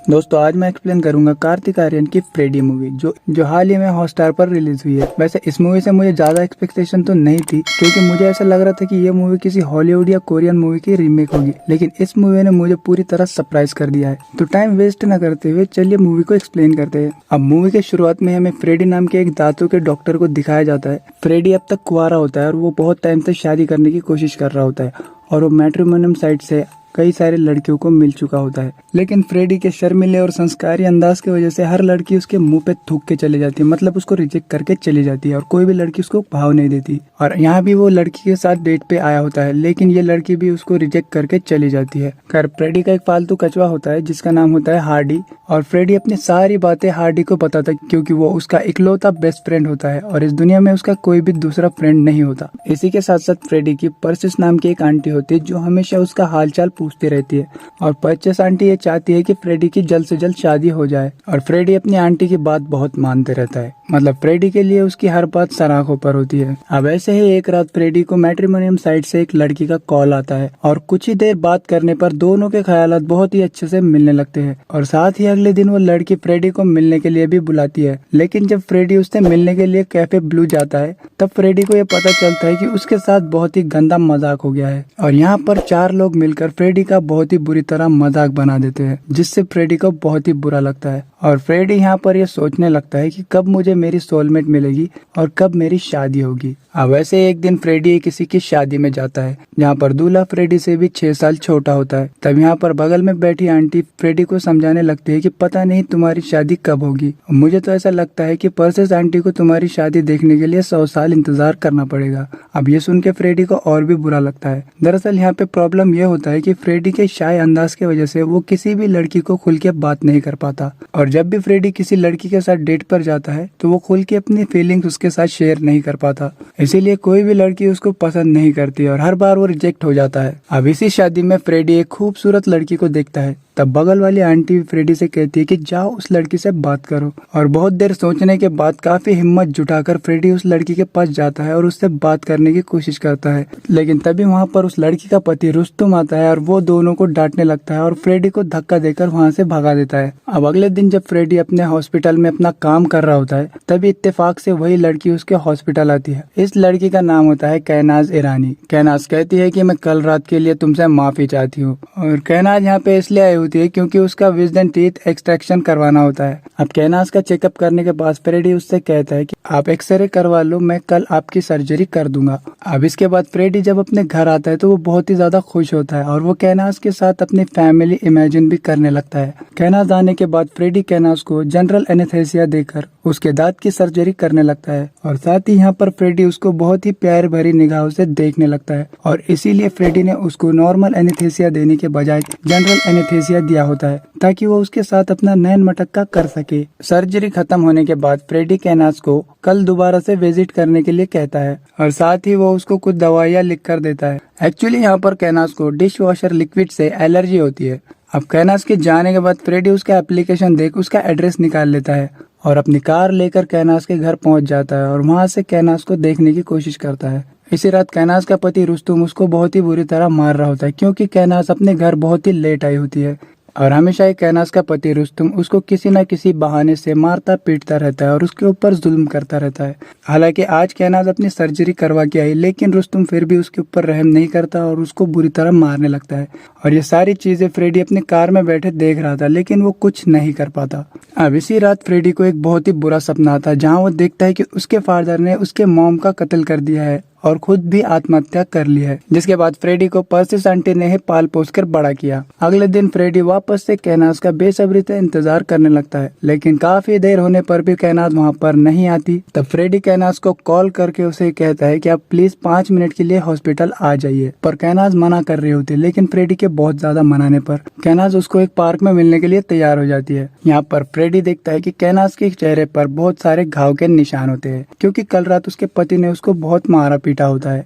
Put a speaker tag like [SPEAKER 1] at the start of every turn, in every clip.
[SPEAKER 1] दोस्तों आज मैं एक्सप्लेन करूंगा कार्तिक आर्यन की फ्रेडी मूवी जो हाल ही में हॉटस्टार पर रिलीज हुई है। वैसे इस मूवी से मुझे ज्यादा एक्सपेक्टेशन तो नहीं थी, क्योंकि मुझे ऐसा लग रहा था कि ये मूवी किसी हॉलीवुड या कोरियन मूवी की रीमेक होगी, लेकिन इस मूवी ने मुझे पूरी तरह सरप्राइज कर दिया है। तो टाइम वेस्ट न करते हुए चलिए मूवी को एक्सप्लेन करते हैं। अब मूवी के शुरुआत में हमें फ्रेडी नाम के एक दांतों के डॉक्टर को दिखाया जाता है। फ्रेडी अब तक कुंवारा होता है और वो बहुत टाइम से शादी करने की कोशिश कर रहा होता है और वो मैट्रिमोनियम साइट से कई सारे लड़कियों को मिल चुका होता है, लेकिन फ्रेडी के शर्मीले और संस्कारी अंदाज की वजह से हर लड़की उसके मुंह पे थूक के चली जाती है, मतलब उसको रिजेक्ट करके चली जाती है और कोई भी लड़की उसको भाव नहीं देती। और यहाँ भी वो लड़की के साथ डेट पे आया होता है, लेकिन ये लड़की भी उसको रिजेक्ट करके चली जाती है। खैर फ्रेडी का एक फालतू कछुआ होता है जिसका नाम होता है हार्डी, और फ्रेडी अपनी सारी बातें हार्डी को बताता है क्योंकि वो उसका इकलौता बेस्ट फ्रेंड होता है और इस दुनिया में उसका कोई भी दूसरा फ्रेंड नहीं होता। इसी के साथ साथ फ्रेडी की पर्सिस नाम की एक आंटी होती है जो हमेशा उसका हालचाल पूछती रहती है, और पर्सिस आंटी ये चाहती है कि फ्रेडी की जल्द से जल्द शादी हो जाए, और फ्रेडी अपनी आंटी की बात बहुत मानते रहता है। मतलब फ्रेडी के लिए उसकी हर बात सराखों पर होती है। अब ऐसे ही एक रात फ्रेडी को मैट्रिमोनियम साइट से एक लड़की का कॉल आता है और कुछ ही देर बात करने पर दोनों के ख्यालात बहुत ही अच्छे से मिलने लगते हैं, और साथ ही अगले दिन वो लड़की फ्रेडी को मिलने के लिए भी बुलाती है। लेकिन जब फ्रेडी उससे मिलने के लिए कैफे ब्लू जाता है तब फ्रेडी को ये पता चलता है कि उसके साथ बहुत ही गंदा मजाक हो गया है, और यहाँ पर 4 लोग मिलकर फ्रेडी का बहुत ही बुरी तरह मजाक बना देते हैं, जिससे फ्रेडी को बहुत ही बुरा लगता है। और फ्रेडी यहाँ पर ये सोचने लगता है कि कब मुझे मेरी सोलमेट मिलेगी और कब मेरी शादी होगी। अब वैसे एक दिन फ्रेडी किसी की शादी में जाता है जहाँ पर दूल्हा फ्रेडी से भी 6 साल छोटा होता है। तब यहाँ पर बगल में बैठी आंटी फ्रेडी को समझाने लगती है कि पता नहीं तुम्हारी शादी कब होगी, मुझे तो ऐसा लगता है कि पर्सिस आंटी को तुम्हारी शादी देखने के लिए 100 साल इंतजार करना पड़ेगा। अब ये सुन के फ्रेडी को और भी बुरा लगता है। दरअसल यहाँ पे प्रॉब्लम ये होता है कि फ्रेडी के शाय अंदाज की वजह से वो किसी भी लड़की को खुल के बात नहीं कर पाता, और जब भी फ्रेडी किसी लड़की के साथ डेट पर जाता है तो वो खुल के अपनी फीलिंग्स उसके साथ शेयर नहीं कर पाता, इसीलिए कोई भी लड़की उसको पसंद नहीं करती और हर बार वो रिजेक्ट हो जाता है। अब इसी शादी में फ्रेडी एक खूबसूरत लड़की को देखता है। तब बगल वाली आंटी फ्रेडी से कहती है कि जाओ उस लड़की से बात करो, और बहुत देर सोचने के बाद काफी हिम्मत जुटाकर फ्रेडी उस लड़की के पास जाता है और उससे बात करने की कोशिश करता है। लेकिन तभी वहाँ पर उस लड़की का पति रुस्तुम आता है और वो दोनों को डांटने लगता है और फ्रेडी को धक्का देकर वहाँ से भगा देता है। अब अगले दिन जब फ्रेडी अपने हॉस्पिटल में अपना काम कर रहा होता है तभी इत्तेफाक से वही लड़की उसके हॉस्पिटल आती है। इस लड़की का नाम होता है कैनाज ईरानी। कैनाज कहती है कि मैं कल रात के लिए तुमसे माफी चाहती हूँ, और कैनाज यहाँ पे इसलिए आई होती है क्योंकि उसका विजडन टीथ एक्सट्रैक्शन करवाना होता है। अब कैनाज का चेकअप करने के बाद फ्रेडी उससे कहता है कि आप एक्सरे करवा लो, मैं कल आपकी सर्जरी कर दूंगा। अब इसके बाद फ्रेडी जब अपने घर आता है तो वो बहुत ही ज्यादा खुश होता है और वो कैनाज के साथ अपनी फैमिली इमेजिन भी करने लगता है। कैनाज आने के बाद फ्रेडी कैनाज को जनरल एनेस्थेसिया देकर उसके दांत की सर्जरी करने लगता है, और साथ ही यहाँ पर फ्रेडी उसको बहुत ही प्यार भरी निगाहों से देखने लगता है, और इसीलिए फ्रेडी ने उसको नॉर्मल एनेस्थेसिया देने के बजाय जनरल एनेस्थेसिया दिया होता है ताकि वो उसके साथ अपना नैन मटक्का कर सके। सर्जरी खत्म होने के बाद फ्रेडी कैनाज को कल दोबारा से विजिट करने के लिए कहता है, और साथ ही वो उसको कुछ दवाइयाँ लिख कर देता है। एक्चुअली यहाँ पर कैनाज को डिश वॉशर लिक्विड से एलर्जी होती है। अब कैनाज के जाने के बाद फ्रेडी उसका एप्लीकेशन देख उसका एड्रेस निकाल लेता है और अपनी कार लेकर कैनाज के घर पहुंच जाता है और वहां से कैनाज को देखने की कोशिश करता है। इसी रात कैनाज का पति रुस्तुम उसको बहुत ही बुरी तरह मार रहा होता है क्योंकि कैनाज अपने घर बहुत ही लेट आई होती है, और हमेशा ही कैनाज का पति रुस्तुम उसको किसी न किसी बहाने से मारता पीटता रहता है और उसके ऊपर जुल्म करता रहता है। हालांकि आज कैनाज अपनी सर्जरी करवा के आई, लेकिन रुस्तुम फिर भी उसके ऊपर रहम नहीं करता और उसको बुरी तरह मारने लगता है, और ये सारी चीजें फ्रेडी अपनी कार में बैठे देख रहा था, लेकिन वो कुछ नहीं कर पाता। अब इसी रात फ्रेडी को एक बहुत ही बुरा सपना आता है जहाँ वो देखता है कि उसके फादर ने उसके मॉम का कत्ल कर दिया है और खुद भी आत्महत्या कर ली है, जिसके बाद फ्रेडी को पर्सिस आंटी ने ही पाल पोस कर बड़ा किया। अगले दिन फ्रेडी वापस से कैनाज का बेसब्री से इंतजार करने लगता है, लेकिन काफी देर होने पर भी कैनाज वहाँ पर नहीं आती। तब फ्रेडी कैनाज को कॉल करके उसे कहता है कि आप प्लीज 5 मिनट के लिए हॉस्पिटल आ जाइए, पर कैनाज मना कर रही होती है, लेकिन फ्रेडी के बहुत ज्यादा मनाने पर कैनाज उसको एक पार्क में मिलने के लिए तैयार हो जाती है। यहाँ पर फ्रेडी देखता है कि कैनाज के चेहरे पर बहुत सारे घाव के निशान होते हैं क्योंकि कल रात उसके पति ने उसको बहुत मारा पीटा पीटा होता है।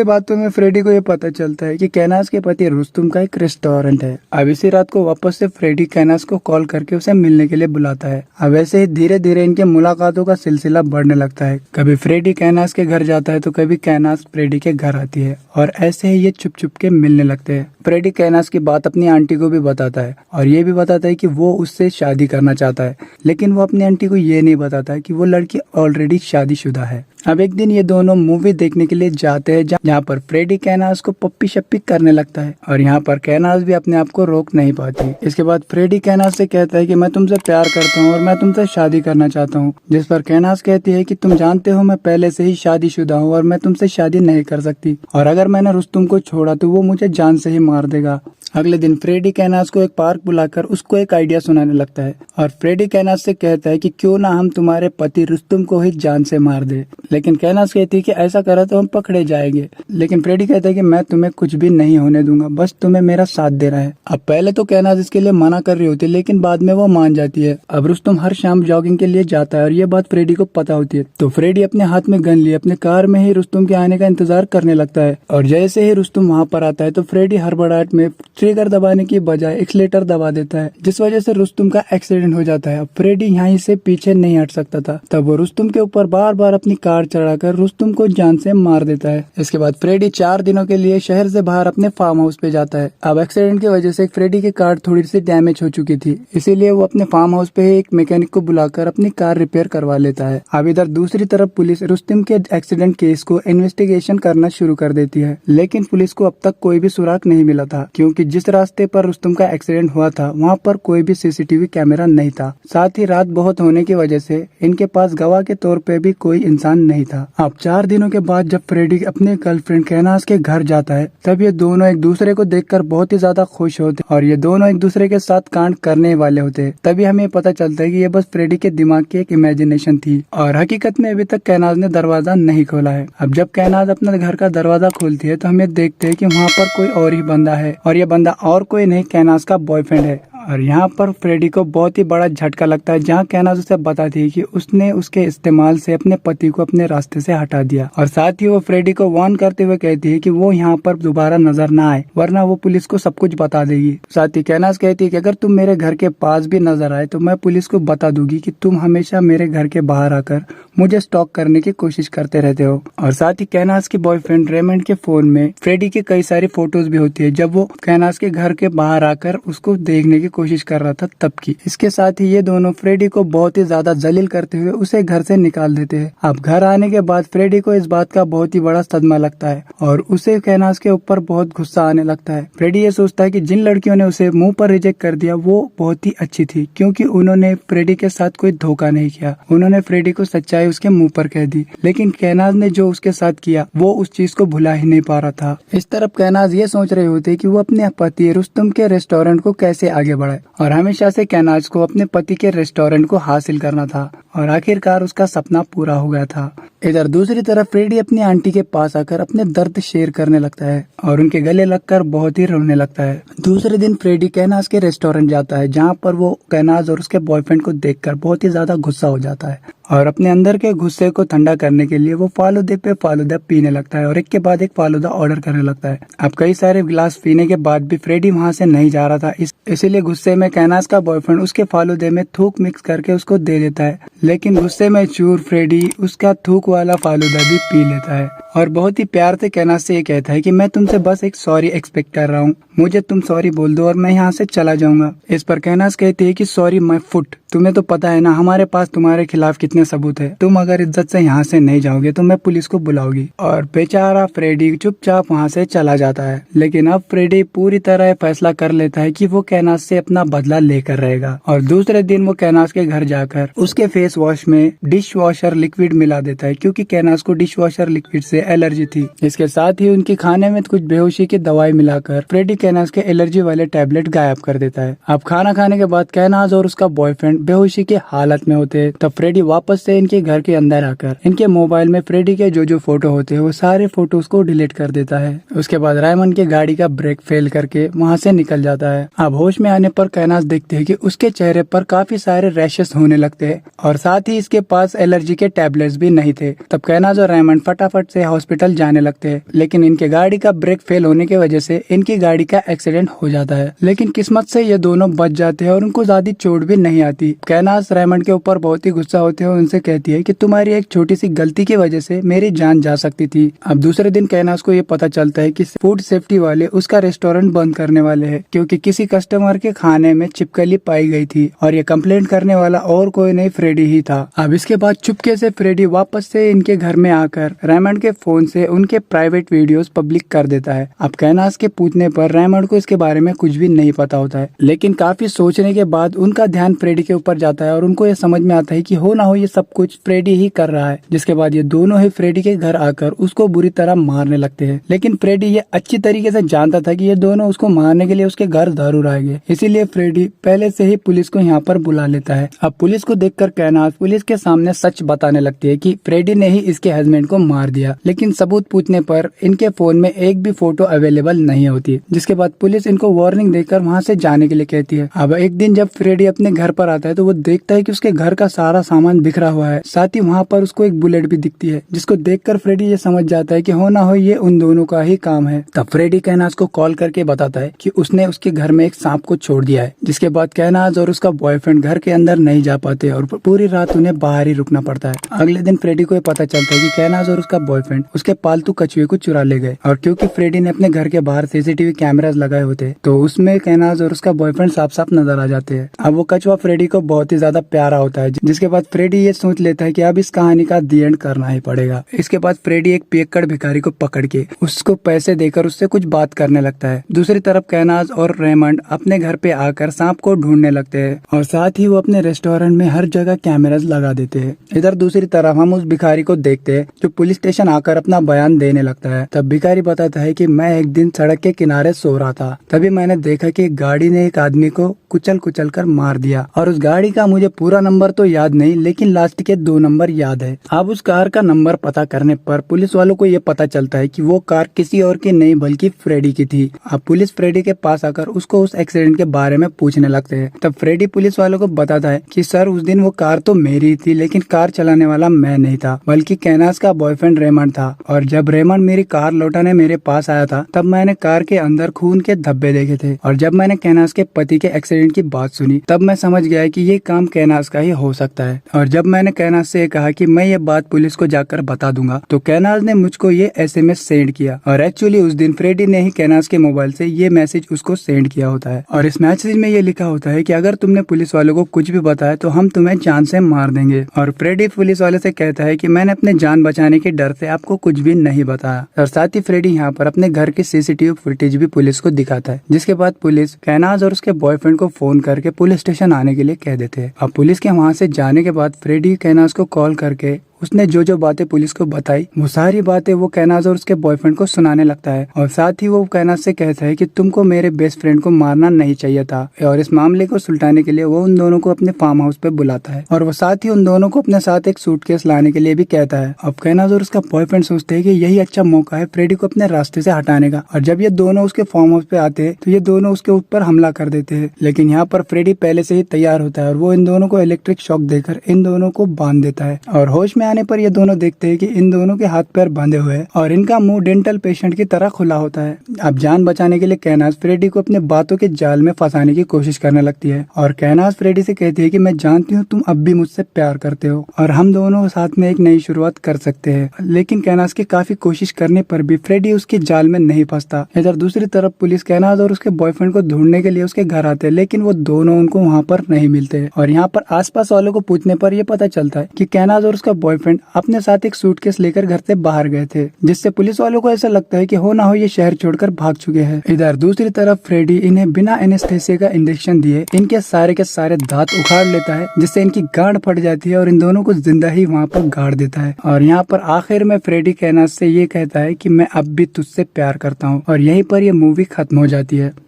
[SPEAKER 1] बातों में फ्रेडी को ये पता चलता है कि कैनास के पति रुस्तुम का एक रेस्टोरेंट है। अब इसी रात को वापस से फ्रेडी कैनास को कॉल करके उसे मिलने के लिए बुलाता है। अब ऐसे ही धीरे धीरे इनके मुलाकातों का सिलसिला बढ़ने लगता है। कभी फ्रेडी कैनास के घर जाता है तो कभी कैनास फ्रेडी के घर आती है और ऐसे ही ये छुप छुप के मिलने लगते हैं। फ्रेडी कैनास की बात अपनी आंटी को भी बताता है और ये भी बताता है कि वो उससे शादी करना चाहता है, लेकिन वो अपनी आंटी को ये नहीं बताता है कि वो लड़की ऑलरेडी शादीशुदा है। अब एक दिन ये दोनों मूवी देखने के लिए जाते हैं जहाँ पर फ्रेडी कैनास को पप्पी शप्पी करने लगता है और यहाँ पर कैनास भी अपने आप को रोक नहीं पाती। इसके बाद फ्रेडी कैनास से कहता है कि मैं तुमसे प्यार करता हूँ और मैं तुमसे शादी करना चाहता हूँ, जिस पर कैनास कहती है कि तुम जानते हो मैं पहले से ही शादीशुदा हूँ और मैं तुमसे शादी नहीं कर सकती, और अगर मैंने रुस्तुम को छोड़ा तो वो मुझे जान से ही मार देगा। अगले दिन फ्रेडी कैनास को एक पार्क बुलाकर उसको एक आइडिया सुनाने लगता है और फ्रेडी कैनास से कहता है कि क्यों ना हम तुम्हारे पति रुस्तुम को ही जान से मार दे, लेकिन कैनास कहती है कि ऐसा करा तो हम पकड़े जाएंगे। लेकिन फ्रेडी कहता है कि मैं तुम्हें कुछ भी नहीं होने दूंगा, बस तुम्हें मेरा साथ देना है। अब पहले तो कैनास इसके लिए मना कर रही होती है, लेकिन बाद में वो मान जाती है। अब रुस्तुम हर शाम जॉगिंग के लिए जाता है और ये बात फ्रेडी को पता होती है, तो फ्रेडी अपने हाथ में गन लिए अपने कार में ही रुस्तुम के आने का इंतजार करने लगता है। और जैसे ही रुस्तुम वहाँ पर आता है तो फ्रेडी हड़बड़ाहट में ट्रिगर दबाने की बजाय एक्सीलेटर दबा देता है, जिस वजह से रुस्तुम का एक्सीडेंट हो जाता है। अब फ्रेडी यहीं से पीछे नहीं हट सकता था, तब वो रुस्तुम के ऊपर बार बार अपनी कार चढ़ाकर रुस्तुम को जान से मार देता है। इसके बाद फ्रेडी 4 दिनों के लिए शहर से बाहर अपने फार्म हाउस पे जाता है। अब एक्सीडेंट की वजह से फ्रेडी की कार थोड़ी सी डैमेज हो चुकी थी, इसीलिए वो अपने फार्म हाउस पे एक मैकेनिक को बुलाकर अपनी कार रिपेयर करवा लेता है। अब इधर दूसरी तरफ पुलिस रुस्तुम के एक्सीडेंट केस को इन्वेस्टिगेशन करना शुरू कर देती है, लेकिन पुलिस को अब तक कोई भी सुराग नहीं मिला था, क्योंकि जिस रास्ते पर रुस्तुम का एक्सीडेंट हुआ था वहाँ पर कोई भी सीसीटीवी कैमरा नहीं था। साथ ही रात बहुत होने की वजह से इनके पास गवाह के तौर पे भी कोई इंसान नहीं था। अब 4 दिनों के बाद जब फ्रेडी अपने गर्लफ्रेंड कैनास के घर जाता है तब ये दोनों एक दूसरे को देखकर बहुत ही ज्यादा खुश होते और ये दोनों एक दूसरे के साथ कांड करने वाले होते। तभी हमें पता चलता है कि ये बस फ्रेडी के दिमाग की एक इमेजिनेशन थी और हकीकत में अभी तक कैनास ने दरवाजा नहीं खोला है। अब जब कैनास अपने घर का दरवाजा खोलती है तो हमें देखते हैं कि वहाँ पर कोई और ही बंदा है और ये बंदा और कोई नहीं कैनास का बॉयफ्रेंड है। और यहाँ पर फ्रेडी को बहुत ही बड़ा झटका लगता है, जहाँ कैनास उसे बताती है कि उसने उसके इस्तेमाल से अपने पति को अपने रास्ते से हटा दिया, और साथ ही वो फ्रेडी को वार्न करते हुए कहती है कि वो यहाँ पर दोबारा नजर ना आए वरना वो पुलिस को सब कुछ बता देगी। साथ ही कैनास कहती है कि अगर तुम मेरे घर के पास भी नजर आए तो मैं पुलिस को बता दूंगी कि तुम हमेशा मेरे घर के बाहर आकर मुझे स्टॉक करने की कोशिश करते रहते हो। और साथ ही कैनास के बॉयफ्रेंड रेमंड के फोन में फ्रेडी की कई सारी फोटोज भी होती है जब वो कैनास के घर के बाहर आकर उसको देखने की कोशिश कर रहा था तब की। इसके साथ ही ये दोनों फ्रेडी को बहुत ही ज्यादा जलील करते हुए उसे घर से निकाल देते हैं। अब घर आने के बाद फ्रेडी को इस बात का बहुत ही बड़ा सदमा लगता है और उसे कैनास के ऊपर बहुत गुस्सा आने लगता है। फ्रेडी ये सोचता है कि जिन लड़कियों ने उसे मुंह पर रिजेक्ट कर दिया वो बहुत ही अच्छी थी, क्योंकि उन्होंने फ्रेडी के साथ कोई धोखा नहीं किया, उन्होंने फ्रेडी को सच्चाई उसके मुंह पर कह दी। लेकिन कैनास ने जो उसके साथ किया वो उस चीज को भुला ही नहीं पा रहा था। इस तरफ कैनास ये सोच रहे होते कि वो अपने पति रुस्तुम के रेस्टोरेंट को कैसे आगे बढ़ाए, और हमेशा से कैनास को अपने पति के रेस्टोरेंट को हासिल करना था और आखिरकार उसका सपना पूरा हो गया था। इधर दूसरी तरफ फ्रेडी अपनी आंटी के पास आकर अपने दर्द शेयर करने लगता है और उनके गले लगकर बहुत ही रोने लगता है। दूसरे दिन फ्रेडी कैनास के रेस्टोरेंट जाता है, जहाँ पर वो कैनास और उसके बॉयफ्रेंड को देखकर बहुत ही ज्यादा गुस्सा हो जाता है और अपने अंदर के गुस्से को ठंडा करने के लिए वो फालूदे पे फालूदा पीने लगता है और एक के बाद एक फालूदा ऑर्डर करने लगता है। अब कई सारे गिलास पीने के बाद भी फ्रेडी वहाँ से नहीं जा रहा था, इसीलिए गुस्से में कैनास का बॉयफ्रेंड उसके फालूदे में थूक मिक्स करके उसको दे देता है, लेकिन गुस्से में चूर फ्रेडी उसका थूक वाला फालूदा भी पी लेता है और बहुत ही प्यार से कैनास से ये कहता है कि मैं तुमसे बस एक सॉरी एक्सपेक्ट कर रहा हूँ, मुझे तुम सॉरी बोल दो और मैं यहाँ से चला जाऊंगा। इस पर कैनास कहती है कि सॉरी माय फुट, तुम्हें तो पता है ना हमारे पास तुम्हारे खिलाफ कितने सबूत है, तुम अगर इज्जत से यहाँ से नहीं जाओगे तो मैं पुलिस को बुलाऊंगी। और बेचारा फ्रेडी चुपचाप वहाँ से चला जाता है। लेकिन अब फ्रेडी पूरी तरह फैसला कर लेता है कि वो कैनास से अपना बदला लेकर रहेगा और दूसरे दिन वो कैनास के घर जाकर उसके फेस वॉश में डिश वॉशर लिक्विड मिला देता है, क्योंकि कैनास को डिश वॉशर लिक्विड से एलर्जी थी। इसके साथ ही उनके खाने में कुछ बेहोशी की दवाई मिलाकर फ्रेडी कैनास के एलर्जी वाले टैबलेट गायब कर देता है। अब खाना खाने के बाद कैनास और उसका बॉयफ्रेंड बेहोशी की हालत में होते, तब फ्रेडी वापस से इनके घर के अंदर आकर इनके मोबाइल में फ्रेडी के जो फोटो होते हैं वो सारे फोटोज को डिलीट कर देता है। उसके बाद रेमंड के गाड़ी का ब्रेक फेल करके वहाँ से निकल जाता है। अब होश में आने पर कैनास देखते है कि उसके चेहरे पर काफी सारे रैशेस होने लगते हैं और साथ ही इसके पास एलर्जी के टैबलेट्स भी नहीं थे। तब कैनास और रेमंड फटाफट से हॉस्पिटल जाने लगते हैं, लेकिन इनके गाड़ी का ब्रेक फेल होने की वजह से इनकी गाड़ी का एक्सीडेंट हो जाता है। लेकिन किस्मत से ये दोनों बच जाते हैं और उनको ज्यादा चोट भी नहीं आती। कैनास रेमंड के ऊपर बहुत ही गुस्सा होते हैं और उनसे कहती है कि तुम्हारी एक छोटी सी गलती की वजह से मेरी जान जा सकती थी। अब दूसरे दिन कैनास को ये पता चलता है कि फूड सेफ्टी वाले उसका रेस्टोरेंट बंद करने वाले हैं, क्योंकि किसी कस्टमर के खाने में छिपकली पाई गई थी और ये कंप्लेंट करने वाला और कोई नहीं फ्रेडी ही था। अब इसके बाद चुपके से फ्रेडी वापस से इनके घर में आकर रेमंड के फोन से उनके प्राइवेट वीडियोस पब्लिक कर देता है। अब कैनास के पूछने पर रेमंड को इसके बारे में कुछ भी नहीं पता होता है, लेकिन काफी सोचने के बाद उनका ध्यान फ्रेडी के ऊपर जाता है और उनको ये समझ में आता है कि हो ना हो ये सब कुछ फ्रेडी ही कर रहा है। जिसके बाद ये दोनों ही फ्रेडी के घर आकर उसको बुरी तरह मारने लगते हैं, लेकिन फ्रेडी ये अच्छी तरीके से जानता था कि ये दोनों उसको मारने के लिए उसके घर जरूर आएंगे, इसीलिए फ्रेडी पहले से ही पुलिस को यहाँ पर बुला लेता है। अब पुलिस को देखकर कैनास पुलिस के सामने सच बताने लगती है कि फ्रेडी ने ही इसके हस्बैंड को मार दिया, लेकिन सबूत पूछने पर इनके फोन में एक भी फोटो अवेलेबल नहीं होती। जिसके बाद पुलिस इनको वार्निंग देकर वहाँ से जाने के लिए कहती है। अब एक दिन जब फ्रेडी अपने घर पर आता है तो वो देखता है कि उसके घर का सारा सामान बिखरा हुआ है, साथ ही वहाँ पर उसको एक बुलेट भी दिखती है, जिसको देखकर फ्रेडी ये समझ जाता है कि हो ना हो ये उन दोनों का ही काम है। तब फ्रेडी कैनास को कॉल करके बताता है कि उसने उसके घर में एक सांप को छोड़ दिया है। जिसके बाद कैनास और उसका बॉयफ्रेंड घर के अंदर नहीं जा पाते और पूरी रात उन्हें बाहर ही रुकना पड़ता है। अगले दिन फ्रेडी को पता चलता है कि कैनास और उसका बॉयफ्रेंड उसके पालतू कछुए को चुरा ले गए, और क्योंकि फ्रेडी ने अपने घर के बाहर सीसीटीवी कैमरास लगाए होते तो उसमें कैनास और उसका बॉयफ्रेंड साफ साफ नजर आ जाते हैं। अब वो कछुआ फ्रेडी को बहुत ही ज्यादा प्यारा होता है, जिसके बाद फ्रेडी ये सोच लेता है कि अब इस कहानी का दी एंड करना ही पड़ेगा। इसके बाद फ्रेडी एक पियक्कड़ भिखारी को पकड़ के उसको पैसे देकर उससे कुछ बात करने लगता है। दूसरी तरफ कैनास और रेमंड अपने घर पे आकर सांप को ढूंढने लगते हैं और साथ ही वो अपने रेस्टोरेंट में हर जगह कैमरास लगा देते हैं। इधर दूसरी तरफ हम उस भिखारी को देखते हैं जो पुलिस स्टेशन आकर अपना बयान देने लगता है। तब भिखारी बताता है कि मैं एक दिन सड़क के किनारे सो रहा था, तभी मैंने देखा कि एक गाड़ी ने एक आदमी को कुचल कुचल कर मार दिया, और उस गाड़ी का मुझे पूरा नंबर तो याद नहीं, लेकिन लास्ट के 2 नंबर याद है। अब उस कार का नंबर पता करने पर पुलिस वालों को ये पता चलता है कि वो कार किसी और की नहीं बल्कि फ्रेडी की थी। अब पुलिस फ्रेडी के पास आकर उसको उस एक्सीडेंट के बारे में पूछने लगते हैं। तब फ्रेडी पुलिस वालों को बताता है कि सर उस दिन वो कार तो मेरी थी, लेकिन कार चलाने वाला मैं नहीं था बल्कि कैनास का बॉयफ्रेंड रेमंड था, और जब रेमंड मेरी कार लौटाने मेरे पास आया था तब मैंने कार के अंदर खून के धब्बे देखे थे, और जब मैंने कैनास के पति के एक्सीडेंट की बात सुनी तब मैं समझ गया कि ये काम कैनास का ही हो सकता है। और जब मैंने कैनास से कहा कि मैं ये बात पुलिस को जाकर बता दूंगा तो कैनास ने मुझको ये SMS सेंड किया, और एक्चुअली उस दिन फ्रेडी ने ही कैनास के मोबाइल से ये मैसेज उसको सेंड किया होता है, और इस मैसेज में ये लिखा होता है कि अगर तुमने पुलिस वालों को कुछ भी बताया तो हम तुम्हें जान से मार देंगे। और फ्रेडी पुलिस वाले से कहता है कि मैंने अपने जान बचाने के डर से आपको कुछ भी नहीं बताया, और साथ ही फ्रेडी यहाँ पर अपने घर की CCTV फुटेज भी पुलिस को दिखाता है। जिसके बाद पुलिस कैनास और उसके बॉयफ्रेंड को फोन करके पुलिस स्टेशन आने के लिए कह देते हैं। अब पुलिस के वहाँ से जाने के बाद फ्रेडी कैनास को कॉल करके उसने जो जो बातें पुलिस को बताई वो सारी बातें वो कैनास और उसके बॉयफ्रेंड को सुनाने लगता है, और साथ ही वो कैनास से कहता है कि तुमको मेरे बेस्ट फ्रेंड को मारना नहीं चाहिए था, और इस मामले को सुलझाने के लिए वो उन दोनों को अपने फार्म हाउस पे बुलाता है, और वो साथ ही उन दोनों को अपने साथ एक सूटकेस लाने के लिए भी कहता है। अब कैनास और उसका बॉयफ्रेंड सोचते है कि यही अच्छा मौका है फ्रेडी को अपने रास्ते से हटाने का, और जब ये दोनों उसके फार्म हाउस पे आते हैं तो ये दोनों उसके ऊपर हमला कर देते हैं, लेकिन यहाँ पर फ्रेडी पहले से ही तैयार होता है और वो इन दोनों को इलेक्ट्रिक शॉक देकर इन दोनों को बांध देता है, और होश में आने पर ये दोनों देखते हैं कि इन दोनों के हाथ पैर बांधे हुए हैं और इनका मुंह डेंटल पेशेंट की तरह खुला होता है। अब जान बचाने के लिए कैनास फ्रेडी को अपने बातों के जाल में फंसाने की कोशिश करने लगती है, और कैनास फ्रेडी से कहती है कि मैं जानती हूँ तुम अब भी मुझसे प्यार करते हो और हम दोनों साथ में एक नई शुरुआत कर सकते हैं, लेकिन कैनास की काफी कोशिश करने पर भी फ्रेडी उसके जाल में नहीं फंसता। इधर दूसरी तरफ पुलिस कैनास और उसके बॉयफ्रेंड को ढूंढने के लिए उसके घर आते हैं, लेकिन वो दोनों उनको वहाँ पर नहीं मिलते, और यहाँ पर आसपास वालों को पूछने पर यह पता चलता है कि कैनास और उसका बॉयफ्रेंड अपने साथ एक सूटकेस लेकर घर से बाहर गए थे, जिससे पुलिस वालों को ऐसा लगता है कि हो ना हो ये शहर छोड़कर भाग चुके हैं। इधर दूसरी तरफ फ्रेडी इन्हें बिना एनेस्थेसिया का इंजेक्शन दिए इनके सारे के सारे दांत उखाड़ लेता है, जिससे इनकी गांड फट जाती है और इन दोनों को जिंदा ही वहाँ पर गाड़ देता है। और यहाँ पर आखिर में फ्रेडी कैनास से ये कहता है कि मैं अब भी तुझसे प्यार करता हूँ, और यहीं पर यह मूवी खत्म हो जाती है।